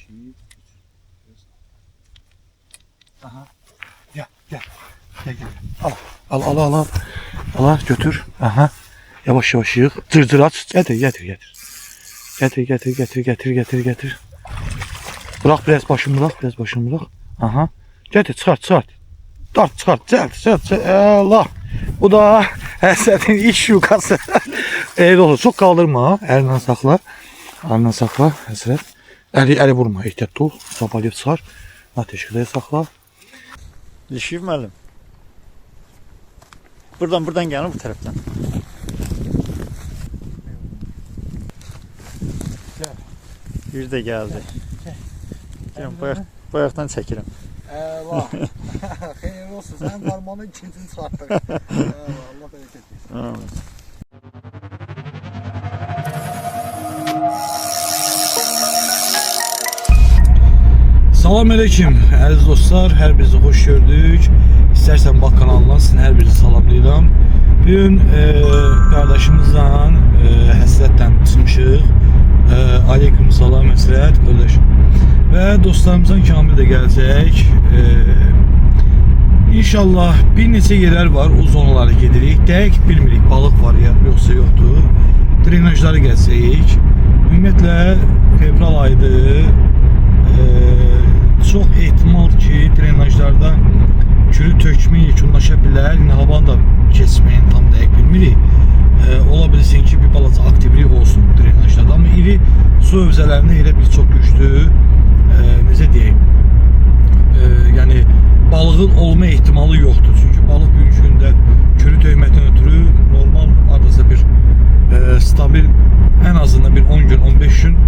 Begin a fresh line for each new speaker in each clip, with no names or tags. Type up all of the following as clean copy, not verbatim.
2, 3. Aha. Gel. Gel. Al götür. Aha. Yavaş yığ. Cırcır aç. Getir. Getir. Bırak biraz başını bırak. Aha. Getir çıkart. Çıkart. Allah. Bu da Həsənin iş yukası. Eğri olur. Çok kaldırma. Elinden sakla. Həsrət. Eli vurma. Ehtiyatlı ol. Sabalayıb çıxar. Ateşkəyə sakla.
Düşüyor müəllim. Buradan gelin bu taraftan.
Gel.
Bir de geldi. Gel. Bayaqdan çəkirim.
Eyvah. Xeyirli olsun. Sen parmağını ikincisini çıkarttın. Allah bereket versin. Salam aleyküm əziz dostlar, hər birinizi xoş gördük. İstərsən bax kanalından sizin hər birinizi salamlayıram. Bugün qardaşımızla həsrətdən çıxmışıq. Aleyküm salam həsrət qardaş. Və dostlarımızdan Kamil də gələcək. İnşallah bir neçə yerlər var, o zonalara gedirik. Dəqiq bilmirik balıq var ya, yoxsa yoxdur. Drenajları gəzəcəyik. Ümumiyyətlə fevral ayıdır. Çox ehtimal ki, drenajlarda kürü tökmə yekunlaşa bilər. İndi havanı da keçməyin tam dəqiq bilmirik. Ola bilsin ki, bir balaca aktivlik olsun drenajlarda. Amma iri su hövzələrində elə bir çox güclü, necə deyək, yəni balığın olma ehtimalı yoxdur. Çünki balıq bugünkü gündə kürü tökməkdən ötürü normal adasa bir stabil ən azından bir 10 gün, 15 gün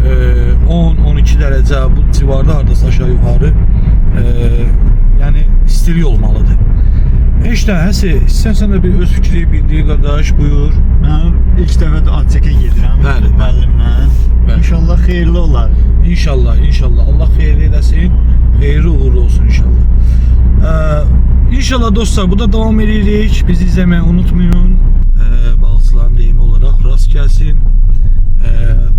10-12 dərəcə bu civarda hardasa aşağı yuxarı yəni istilik olmalıdır. İşte Həsi, istərsən də bir öz fikri bildiyi qardaş, buyur.
Mən ilk dəfə də Atçəkə gedirəm.
Bəli.
Müəllimlə. İnşallah xeyirli olar.
İnşallah. Allah xeyirli eləsin. Xeyirli uğurlu olsun inşallah. İnşallah dostlar, burada devam edirik. Bizi izləməyi unutmayın. Balıqçıların deyimi olarak rast gəlsin.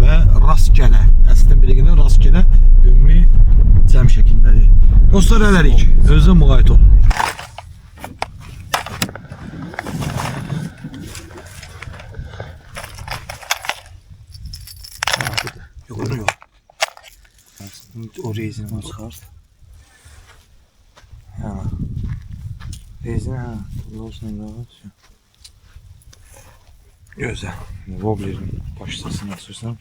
Və rast gələ. Əslində bilgində rast gələ ümumi cəm şəklindədir. Dostlar hələlik. Özünüzə müğayət olun. Yok. O rezini çıkart. Ha. Rezini ha. Olsun da. Güzel. Wobbler'ın başlasını açırsam.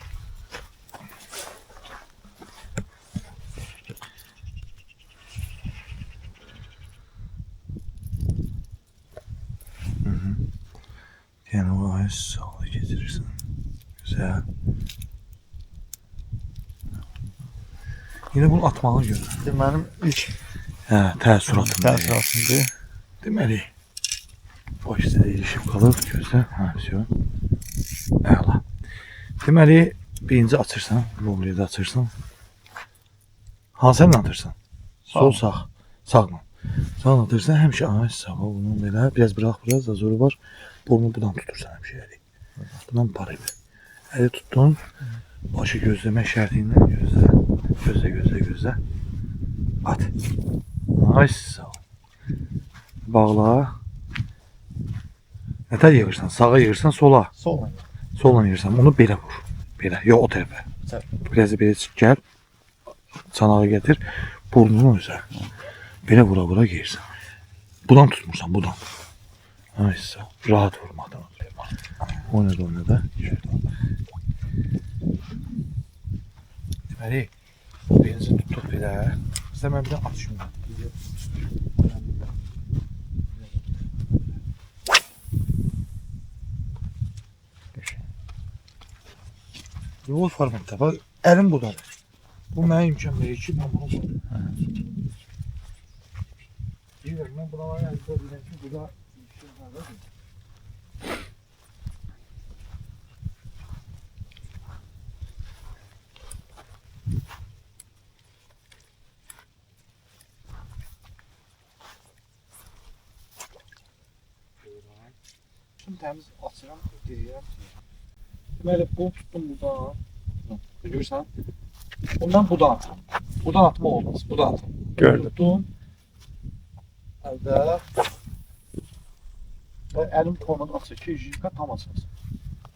Yani o ayı sağlığı getirirsin. Güzel. Yine bunu atmağa görə.
Mənim ilk
Təəssüratımdır. Deməli, baş hissədə ilişib qalıb, gözlə. Vəsiyo. Əla. Deməli, birinci açırsan, Wobbler'də açırsan. Hansını atırsan? Sol, sağ. Sağla. Sağla atırsan, həmişə ay sağ. Bunu belə, biraz bırax, biraz da zoru var. Burnu buradan tutursan həmişə əli. Bundan parı bir. Əli tutdun, başı gözləmək şərtindən gözlə. Gözlə. At. Ay sağ ol. Bağla. Nətər yığırsan? Sağa yığırsan, sola. Sola yığırsan. Onu belə vur. Belə. Yox, o tərəfə. Biraz da belə gəl. Çanağı gətir. Burnunu üzə. Belə vura geyirsən. Budan tutmursan, budan. Ay sağ ol. Rahat vurmadan. Oynadı. Deməli, benzin tutduq belə. Sizə mən bir də at şunu. Yol formatda. Bax, əlim budadır. Bu mənə imkan verir ki, mən bunu budur. Deyirəm, mən buna var əlimdə biləm ki, bu da Şimdi təmiz açıram, deyirəm. Deməli, bunu tutdum buradan. Görürsən? Bundan budan atım. Budan atma olmaz. Budan atım.
Gördüm.
Tuttum. Əldə. Və əlim kolunu açır ki, jilka tam açılsın.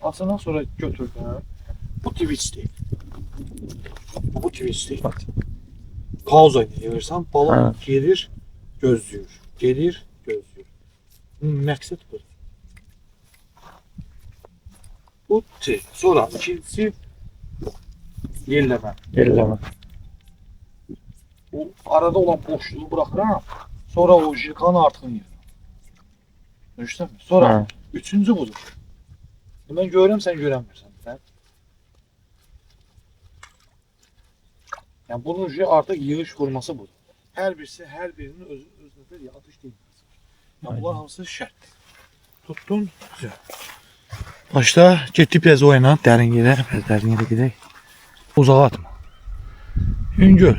Açandan sonra götürdüm. Bu twist değil. Bu twist değil.
Bak.
Pauza edirsən, balan
Ha.
gelir, gözləyir. Gelir, gözləyir. Məqsəd bu. Bu T. Sonra ikincisi yerləmə.
Elleme.
O arada olan boşluğu bırakıram. Sonra o jilkanı artığını yerim. Görüşsən mi? Sonra
Ha.
üçüncü budur. Mən görürəm, sən görəmirsən. Sən. Yəni bunun artıq yığış forması budur. Hər birisi, hər birinin özünə atış deyilməsi var. Yəni bunlar hamısı şərtdir. Tuttun, güzel. Başda getdik biraz oyna, dərin yerə, biraz dərin yerə gedək. Uzağa atma. Yüngül.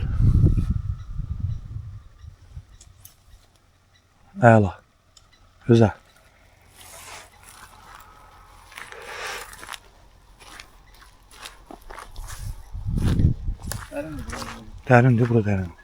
Əla. Güzel. Dərindir, bura dərin.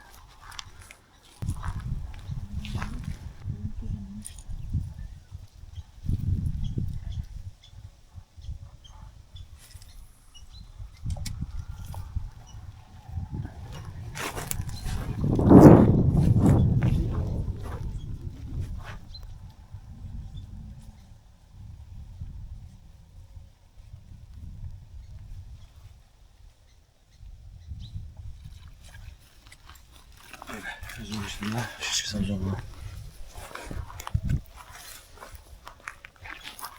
Gözüm üstünde şişirsen zorla.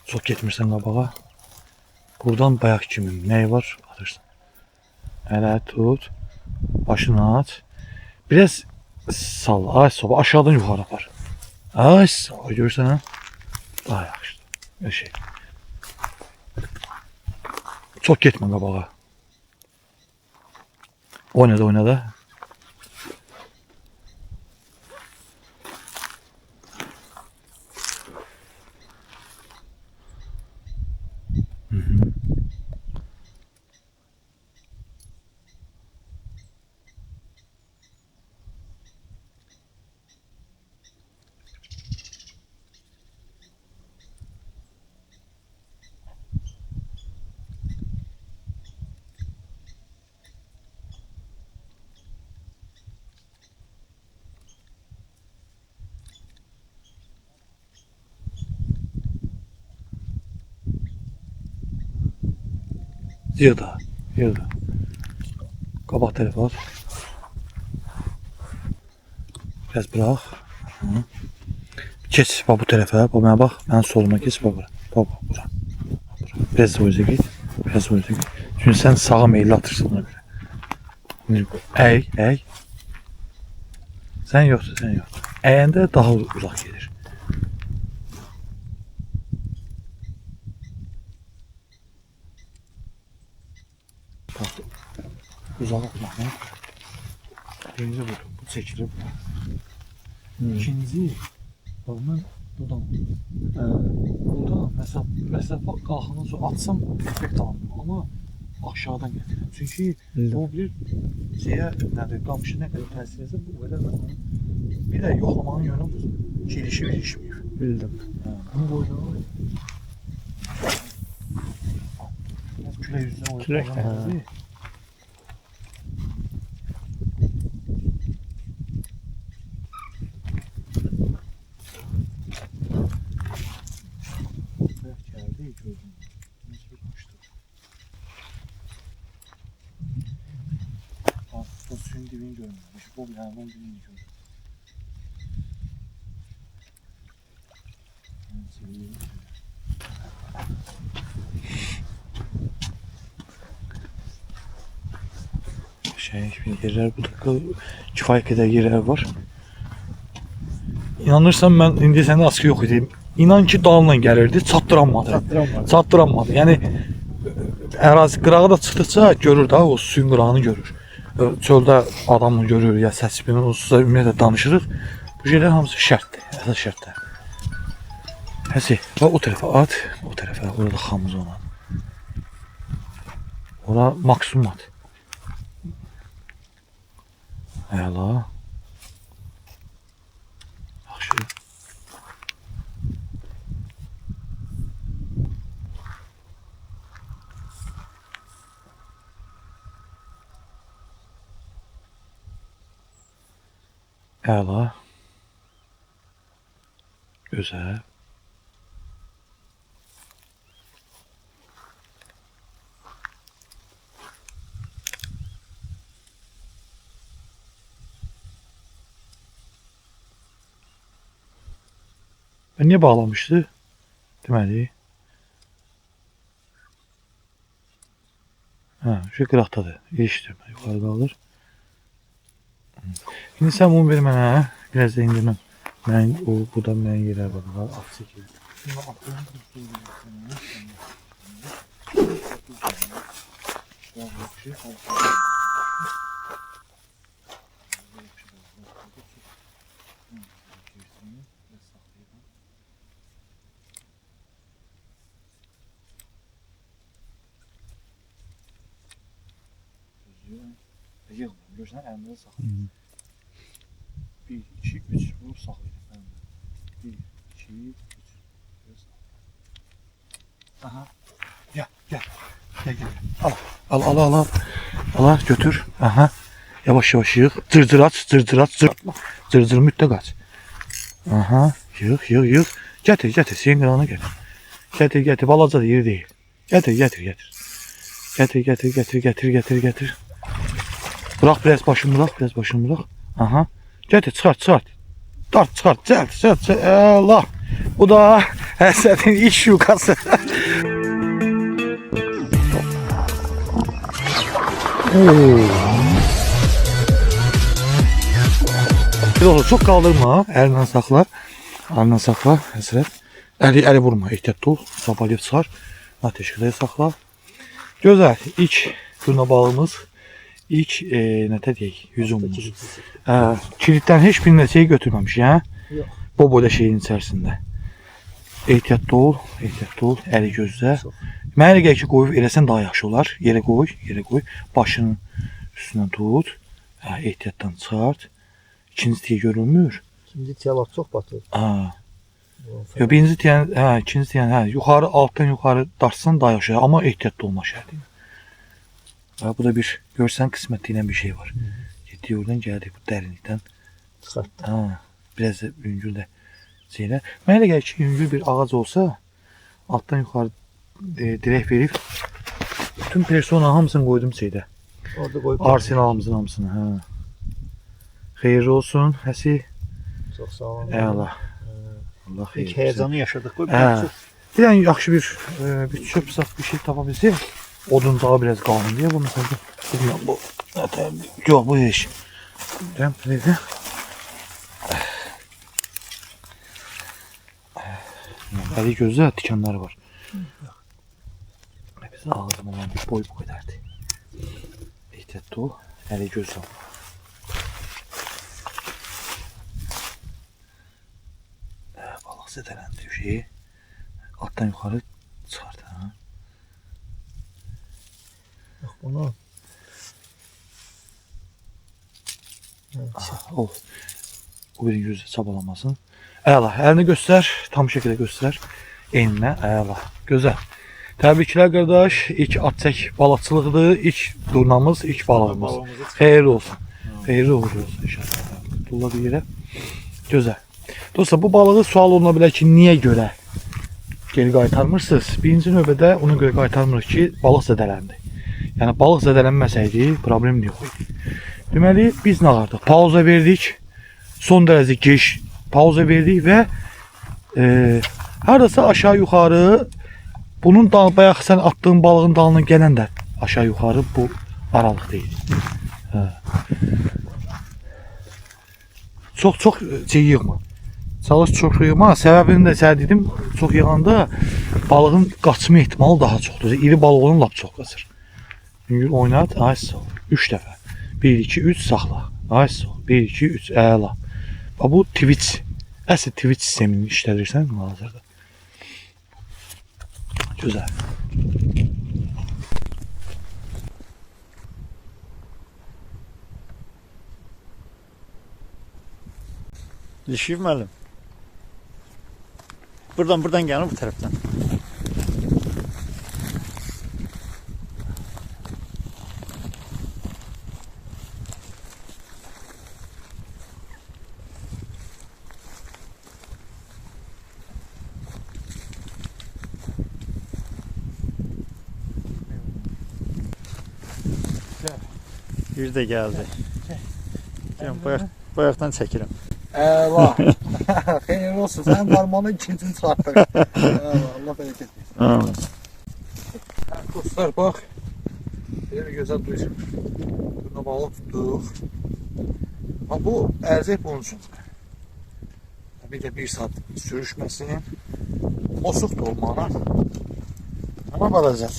Çok getmirsən qabağa. Buradan bayaq kimi nəyi var atırsan. Ələ tut. Başını at. Biraz sal. Ay soba aşağıdan yuxarı apar. Ay soba görürsən ha. Daha yaxşı. Bir şey. Çok getmə qabağa. Oyna da oyna da. Yığda. Yığda. Qabaq tərəfə at. Biraz bırax. Hı. Keç bax bu tərəfə. Bax mənə bax. Mənim soluma keç bax bura. Bax bura. Biraz da o üzə git. Biraz da o üzə git. Çünki sən sağa meyilli atırsan ona görə. Əy, əy. Sən yoxdur, sən yoxdur. Əyəndə daha uzaq gedir. Bak, uzağa atmaq, nə? Birinci budur, bu çəkilir. İkinci, bax mən buradan, burada məsafə qalxandan sonra atsam effekt alınır, amma aşağıdan gətirir. Çünki o bir şeyə, nədir, qamışı nə qədər təsir etsə, bu qədər mən onu bir də yoxlamanın yönü bu. Gelişi ilişməyir.
Bildim.
Bunu qoyduğum külək yüzünə
Külək də,
qoyduğum geldi, gördüm. Nasıl bir kaçtı? Bak, bu suyun dibini görmemiş. Bu bir hayvan dibini gördüm. Bir yerler burada kifayət qədər yerler var. İnanırsan ben indi səndə askı yox idi. İnan ki dağla gəlirdi, çatdıranmadı. Çatdıranmadı. Yəni ərazi qırağı da çıxdıqca görür da o suyun qırağını görür. Çöldə adamı görür ya səsbini onsuzda ümumiyyətlə danışırıq. Bu şeylər hamısı şərtdir, əsas şərtlər. Həsi, bax o tərəfə at, o tərəfə, orada xamız olan. Ora maksimum at. Əla. Yaxşı. Əla. Gözəl. Ben niye bağlamıştı? Deməli. Ha, şu qıraqdadır. İlişdir. Yuxarı qalır. Şimdi sen bunu ver mənə. Biraz da indirməm. Mən o buradan mənə yerə bax. At çəkir. Yığmıyorum. Görürsən, əlimdə saxlayın. 1, 2, 3 vurup saxlayın. 1, 2, 3. Aha. Gel, gel. Gel, gel. Al, götür. Aha. Yavaş yavaş yığ. Cırcır aç, cırcır aç, cırcır mütləq aç. Aha. Yığ. Gətir. Senin qırağına gətir. Gətir. Balaca da yeri deyil. Gətir. Gətir. Bırak biraz başımı bırak. Aha. Gətir, çıxart. Çıkart. Cəld. Allah. Bu da Həsənin iş yukası. Çok kaldırma. Əlindən saxla. Həsrət. Əli vurma. Ehtiyatlı ol. Sabalayıb çıxar. Ateşkədə saxla. Gözəl. İlk durna balığımız. İlk nətə deyək, yüzumumuz. Kilitdən heç bir nəsəyi götürməmiş, hə?
Yox.
Boboda şeyin içərisində. Ehtiyatlı ol, əli gözlə. Mənə gəl ki, qoyub eləsən daha yaxşı olar. Yerə qoy. Başının üstündən tut. Ehtiyatdan çıxart. İkinci tiyə görünmür.
İkinci tiyə çox batır.
Yo, birinci tiyə, ikinci tiyə, yuxarı, altdan yuxarı dartsan daha yaxşı, amma ehtiyatlı olma şərti. Bu da bir görsən qismətli ilə bir şey var. Getdik oradan gəldik bu dərinlikdən.
Çıxartdı.
Biraz da yüngül də şeylə. Mənə elə gəlir ki, yüngül bir ağac olsa, altdan yuxarı dirək verib, bütün persona hamısını qoydum şeydə.
Orada qoyub.
Arsenalımızın hamısını. Xeyirli olsun, Həsi.
Çox sağ olun.
Əla. Allah xeyir.
İlk heyecanı yaşadıq.
Bir tane yaxşı bir çöp saf bir şey tapa bilsək, oduncağı biraz qalın diye bunu sanki bilmiyorum bu yok bu iş. Ben nerede? Əli gözlə tikanları var. Biz ağzım olan bir boy bu kadardı. Ehtiyatlı ol. Əli gözlə. Balıq zədələndi şeyi. Alttan yukarı çıxardı.
Bak bunu.
Ol. O birin gözü çabalamasın. Əla. Əlini göstər. Tam şəkildə göstər. Eninə. Əla. Gözəl. Təbriklər qardaş. İlk atçək balıqçılıqdır. İlk durnamız, ilk balığımız. Xeyirli olsun. Xeyirli olsun inşallah. Tulla bir yerə. Gözəl. Dostlar bu balığı sual oluna bilər ki, niyə görə geri qaytarmırsınız? Birinci növbədə ona görə qaytarmırıq ki, balıq zədələndi. Yəni balıq zədələnməsəydi problem yox idi. Deməli biz nə yapdıq? Pauza verdik. Son dərəcə geniş pauza verdik və hardasa aşağı yuxarı bunun bayaq sən attığın balığın dalına gələn də aşağı yuxarı bu aralıqda idi. Çox şey yığma. Çalış çox yığma. Səbəbini də sənə dedim, çox yığanda balığın qaçma ehtimalı daha çoxdur. İri balıq onun lap çox qaçır. Yüngül oynat, ay sol. 3 dəfə. 1 2 3 saxla. Ay sol. 1 2 3 əla. Bu Twitch. Əsl Twitch sistemini işlədirsən hazırda. Gözəl.
Düşüyor müəllim. Buradan gəlin bu tərəfdən. Bir də gəldi. Gəlin bayaqdan çəkirəm.
Eyvah. Xeyir olsun. Sen parmağını ikinci çarptın. Allah bereket versin.
Amin.
Dostlar bak. Bir gözəl bir turna balık tutduq. Ha, bu ərzək bunun üçün. Bir də bir saat sürüşməsin. Mosuq da olmağına. Ama balacaq.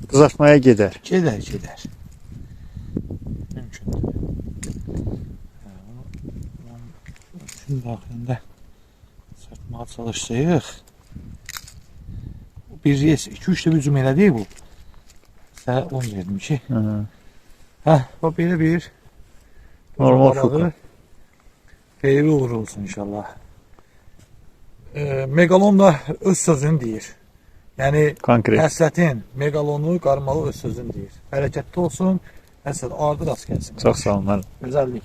Qızartmaya gedər.
Gedər. Mümkün. Şunun daxilində sırtmağa çalışsayıq. Bir yes, 2-3 də bir cüm elədik bu. Sənə 10 verdim ki. O belə bir
Normal
balığı
şoka.
xeyirli uğurlu olsun inşallah. Megalon da öz sözünü deyir. Yəni
Konkret.
həsrətin, megalonu, qarmalı öz sözünü deyir. Bərəkətli olsun, həsrət ardı rast gəlsin.
Çox sağ olun müəllim.
Gözəllik.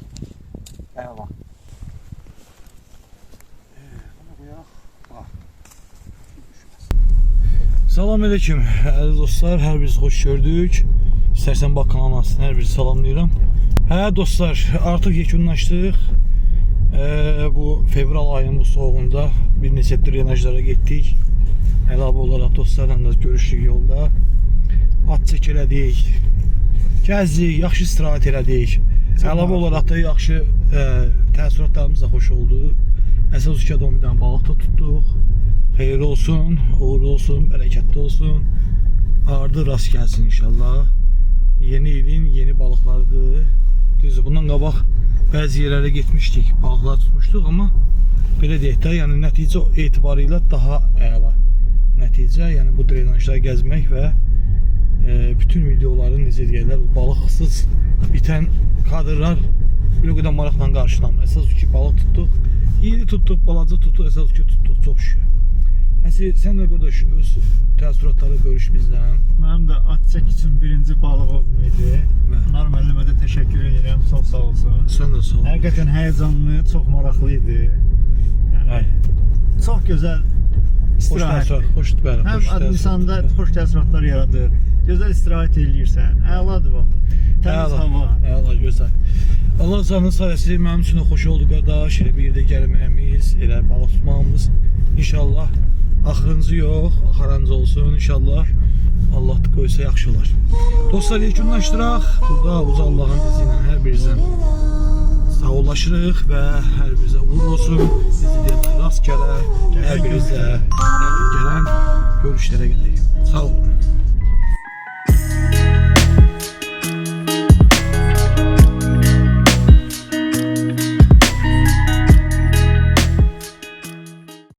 Eyvallah. Salam aleyküm əziz dostlar, hər birinizi xoş gördük. İstərsən bax kanalın aslında hər birinizi salamlayıram. Hə dostlar, artıq yekunlaşdıq. Bu fevral ayının bu soğuğunda bir neçə drenajlara getdik. Əlavə olaraq dostlarla da görüşdük yolda. At çək elədik, gəzdik, yaxşı istirahət elədik. Əlavə olaraq da yaxşı təəssüratlarımız da xoş oldu. Əsas uçadan bir dənə balıq da tutduq. Xeyirli olsun, uğurlu olsun, bərəkətli olsun. Ardı rast gəlsin inşallah. Yeni ilin yeni balıqlarıdır. Düzdür, bundan qabaq bəzi yerlərə getmişdik, balıqlar tutmuşduq, amma belə deyək də, yəni nəticə etibarıyla daha əla nəticə, yəni bu drenajları gəzmək və bütün videoların necə deyirlər, balıqsız bitən kadrlar bir o qədər maraqla qarşılanmır. Əsas ki, balıq tutduq, iri tutduq, balaca tutduq, əsas ki, tutduq, çox şükür. Sən də qardaş, öz təəssüratları görüş bizdən.
Mənim də at çək üçün birinci balığım idi. Anar müəllimə də təşəkkür edirəm, çox sağ olsun.
Sən də sağ ol.
Həqiqətən həyəcanlı, çox maraqlı idi. Yəni, çox gözəl istirahət.
Xoşdur, bəli.
Həm insanda xoş təəssüratlar yaradır. Gözəl istirahət eləyirsən. Əladır valla. Təmiz hava.
Əla, gözəl. Allah canın sayəsi mənim üçün də xoş oldu qardaş. Elə bir də gəlməyimiz, elə balıq tutmağımız. İnşallah axırıncı yox, axarancı olsun inşallah. Allah da qoysa yaxşı olar. Dostlar, yekunlaşdıraq. Burada uca Allahın izi ilə hər birinizdən sağollaşırıq və hər birinizə uğur olsun. Bizi deyirlər rast gələr. Hər birinizə gələn görüşlərə gedək. Sağ olun.